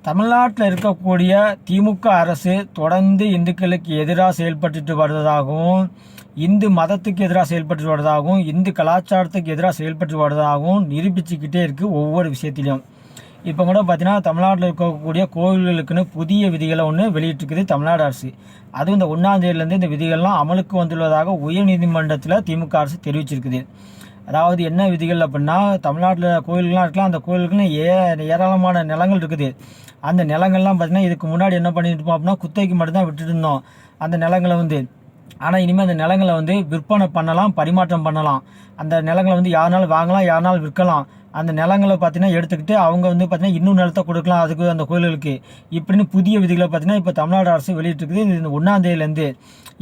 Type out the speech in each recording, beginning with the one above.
தமிழ்நாட்டில் இருக்கக்கூடிய திமுக அரசு தொடர்ந்து இந்துக்களுக்கு எதிராக செயல்பட்டு வருவதாகவும், இந்து மதத்துக்கு எதிராக செயல்பட்டு வருவதாகவும், இந்து கலாச்சாரத்துக்கு எதிராக செயல்பட்டு வருவதாகவும் நிரூபிச்சுக்கிட்டே இருக்குது ஒவ்வொரு விஷயத்திலையும். இப்போ கூட பார்த்தீங்கன்னா தமிழ்நாட்டில் இருக்கக்கூடிய கோவில்களுக்குன்னு புதிய விதிகளை ஒன்று வெளியிட்டிருக்குது தமிழ்நாடு அரசு. அதுவும் இந்த 1ஆம் தேதியிலேருந்து இந்த விதிகள்லாம் அமலுக்கு வந்துள்ளதாக உயர்நீதிமன்றத்தில் திமுக அரசு தெரிவிச்சிருக்குது. அதாவது என்ன விதிகள் அப்படின்னா, தமிழ்நாட்டில் கோயில்கள்லாம் இருக்கலாம், அந்த கோயிலுக்குன்னு ஏராளமான நிலங்கள் இருக்குது. அந்த நிலங்கள்லாம் பார்த்தீங்கன்னா இதுக்கு முன்னாடி என்ன பண்ணிட்டு இருப்போம் அப்படின்னா, குத்தகைக்கு மட்டும்தான் விட்டுட்டு இருந்தோம் அந்த நிலங்களை. ஆனால் இனிமேல் அந்த நிலங்களை விற்பனை பண்ணலாம், பரிமாற்றம் பண்ணலாம். அந்த நிலங்களை யாருனாலும் வாங்கலாம், யாருனாலும் விற்கலாம். அந்த நிலங்களை பார்த்தீங்கன்னா எடுத்துக்கிட்டு அவங்க பார்த்தீங்கன்னா இன்னும் நிலத்தை கொடுக்கலாம் அதுக்கு அந்த கோயில்களுக்கு. இப்படின்னு புதிய விதிகளை பார்த்தீங்கன்னா இப்போ தமிழ்நாடு அரசு வெளியிட்டிருக்குது. இந்த 1ஆம் தேதியிலேருந்து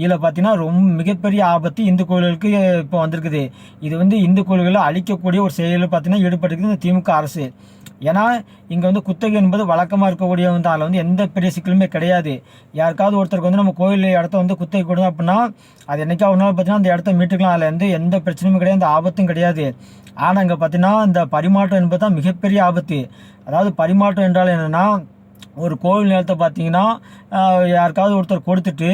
இதில் பார்த்தீங்கன்னா ரொம்ப மிகப்பெரிய ஆபத்து இந்து கோயில்களுக்கு இப்போ வந்திருக்குது. இது இந்து கோயில்களை அழிக்கக்கூடிய ஒரு செயலில் பார்த்தீங்கன்னா ஈடுபட்டிருக்குது இந்த திமுக அரசு. ஏன்னா இங்கே குத்தகை என்பது வழக்கமாக இருக்கக்கூடிய அதில் எந்த பெரிய சிக்கலுமே கிடையாது. யாருக்காவது ஒருத்தருக்கு நம்ம கோயில் இடத்த குத்தகை கொடுங்க அப்படின்னா அது என்னைக்கா ஒரு நாள் பார்த்தீங்கன்னா அந்த இடத்த மீட்டுக்கலாம். அதில் எந்த பிரச்சனையும் கிடையாது, அந்த ஆபத்தும் கிடையாது. ஆனால் இங்கே பார்த்தீங்கன்னா இந்த பரிமாற்றம் என்பது தான் மிகப்பெரிய ஆபத்து. அதாவது பரிமாற்றம் என்றால் என்னென்னா, ஒரு கோவில் நிலத்தை பார்த்தீங்கன்னா யாருக்காவது ஒருத்தர் கொடுத்துட்டு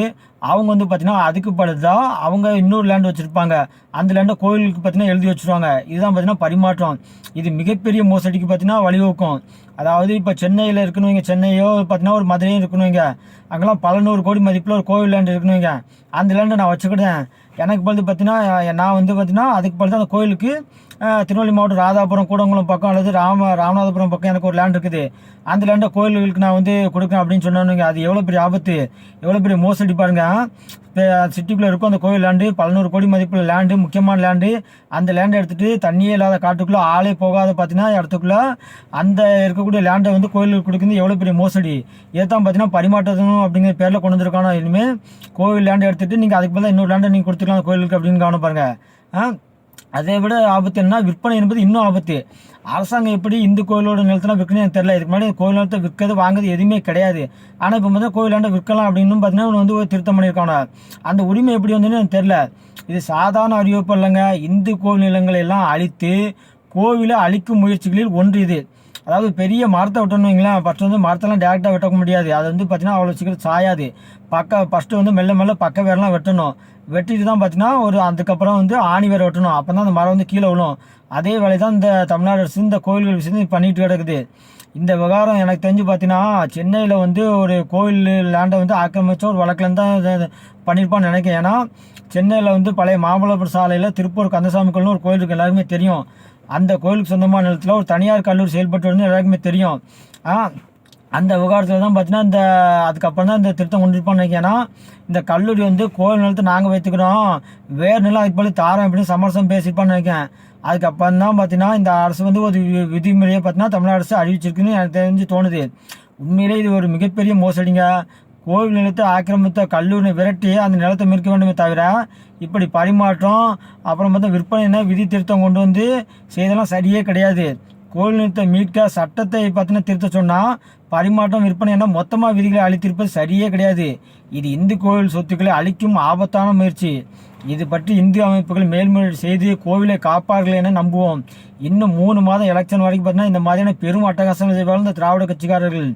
அவங்க பார்த்தீங்கன்னா அதுக்கு படுதான் அவங்க இன்னொரு லேண்ட் வச்சுருப்பாங்க. அந்த லேண்டை கோவிலுக்கு பார்த்தீங்கன்னா எழுதி வச்சுருவாங்க. இதுதான் பார்த்தீங்கன்னா பரிமாற்றம். இது மிகப்பெரிய மோசடிக்கு பார்த்தீங்கன்னா வழிவகுக்கும். அதாவது இப்போ சென்னையில் இருக்கணுங்க, சென்னையோ பார்த்தீங்கன்னா ஒரு மதுரையும் இருக்கணுங்க, அங்கெல்லாம் பல 100 கோடி மதிப்பில் ஒரு கோவில் லேண்ட் இருக்கணுங்க. அந்த லேண்டை நான் வச்சுக்கிட்டேன். எனக்கு பொழுது பார்த்தீங்கன்னா நான் பார்த்தீங்கன்னா அதுக்கு பொழுது அந்த கோயிலுக்கு திருநெல்வேலி மாவட்டம் ராதாபுரம், கூடங்குளம் பக்கம் அல்லது ராமநாதபுரம் பக்கம் எனக்கு ஒரு லேண்ட் இருக்குது. அந்த லேண்டை கோயில்களுக்கு நான் கொடுக்கேன் அப்படின்னு சொன்னானுங்க. அது எவ்வளோ பெரிய ஆபத்து, எவ்வளோ பெரிய மோசடி பாருங்க. இப்போ சிட்டிக்குள்ளே இருக்கும் அந்த கோயில் லேண்டு, பல 100 கோடி மதிப்புள்ள லேண்டு, முக்கியமான லேண்டு. அந்த லேண்டை எடுத்துகிட்டு தண்ணியே இல்லாத காட்டுக்குள்ளே ஆளே போகாத பார்த்தீங்கன்னா இடத்துக்குள்ளே அந்த இருக்கக்கூடிய லேண்டை கோயிலுக்கு கொடுக்குறது எவ்வளோ பெரிய மோசடி. இதை தான் பார்த்தீங்கன்னா பரிமாற்றணும் அப்படிங்கிற பேரில் கொண்டு வந்திருக்கானோ. இனிமேல் கோவில் லேண்டை எடுத்துகிட்டு நீங்கள் அதுக்கு பதிலாக இன்னொரு லேண்டை நீங்கள் கொடுத்துக்கலாம் கோயிலுக்கு அப்படின்னு கவனம் பாருங்கள். அதை விட ஆபத்து என்ன, விற்பனை என்பது இன்னும் ஆபத்து. அரசாங்கம் எப்படி இந்து கோயிலோட நிலத்தெல்லாம் விற்கணும் எனக்கு தெரியல. இதுக்கு முன்னாடி கோயில் நிலத்தை விற்கிறது வாங்குறது எதுவுமே கிடையாது. ஆனால் இப்போ பார்த்தா கோயிலாண்ட விற்கலாம் அப்படின்னு பார்த்தீங்கன்னா ஒரு திருத்தம் பண்ணியிருக்காங்க. அந்த உரிமை எப்படி வந்துன்னு எனக்கு தெரியல. இது சாதாரண அறிவிப்பு இல்லைங்க. இந்து கோவில் நிலங்களை எல்லாம் அழித்து கோவிலை அழிக்கும் முயற்சிகளில் ஒன்று இது. அதாவது பெரிய மரத்தை வெட்டணும் வைங்களேன். ஃபஸ்ட்டு மரத்தெல்லாம் டேரெக்டாக வெட்ட முடியாது. அது பார்த்தீங்கன்னா அவ்வளோ சீக்கிரம் சாயாது. ஃபஸ்ட்டு மெல்ல மெல்ல பக்க வேரெல்லாம் வெட்டணும். வெட்டிட்டு தான் பார்த்தீங்கன்னா அதுக்கப்புறம் ஆணி வேற வெட்டணும். அப்போ தான் அந்த மரம் கீழே விழும். அதே வேலை தான் இந்த தமிழ்நாடு அரசு இந்த கோயில்கள் விஷயத்தை பண்ணிட்டு கிடக்குது. இந்த விவகாரம் எனக்கு தெரிஞ்சு பார்த்தீங்கன்னா சென்னையில் ஒரு கோவில் லேண்டை ஆக்கிரமிச்ச ஒரு வழக்கில் தான் பண்ணியிருப்பான்னு நினைக்கிறேன். ஏன்னா சென்னையில் பழைய மாமல்லபுரம் சாலையில் திருப்பூர் கந்தசாமி கோயில்னு ஒரு கோயில் இருக்குது, எல்லாருக்குமே தெரியும். அந்த கோயிலுக்கு சொந்தமான நிலத்தில் ஒரு தனியார் கல்லூரி செயல்பட்டு வந்து எல்லாருக்குமே தெரியும். அந்த விவகாரத்தில் தான் பார்த்தீங்கன்னா அதுக்கப்புறம் தான் இந்த திருத்தம் கொண்டு இருப்பான்னு நினைக்கிறேன். இந்த கல்லூரி கோயில் நிலத்தை நாங்கள் வைத்துக்கிறோம், வேறு நிலம் அதுக்கு போல தாரம் அப்படின்னு சமரசம் பேசியிருப்பான்னு நினைக்கிறேன். அதுக்கப்புறம் தான் பார்த்தீங்கன்னா இந்த அரசு ஒரு விதிமுறையை பார்த்தீங்கன்னா தமிழ்நாடு அரசு அறிவிச்சிருக்குன்னு எனக்கு தெரிஞ்சு தோணுது. உண்மையிலே இது ஒரு மிகப்பெரிய மோசடிங்க. கோவில் நிலத்தை ஆக்கிரமித்த கல்லூரியை விரட்டி அந்த நிலத்தை மீட்க வேண்டுமே தவிர இப்படி பரிமாற்றம் அப்புறம் பார்த்தா விற்பனை விதி திருத்தம் கொண்டு செய்தெல்லாம் சரியே கிடையாது. கோவில் நிலத்தை மீட்க சட்டத்தை பார்த்தீங்கன்னா திருத்த சொன்னால் பரிமாற்றம் விற்பனை மொத்தமாக விதிகளை அளித்திருப்பது சரியே கிடையாது. இது இந்து கோவில் சொத்துக்களை அழிக்கும் ஆபத்தான முயற்சி. இது பற்றி இந்து அமைப்புகள் மேல்முறையீடு செய்து கோவிலை காப்பார்கள் என நம்புவோம். இன்னும் 3 மாதம் எலெக்ஷன் வரைக்கும் பார்த்தீங்கன்னா இந்த மாதிரியான பெரும் அட்டகாசங்கள் செய்வார்கள் இந்த திராவிட கட்சிக்காரர்கள்.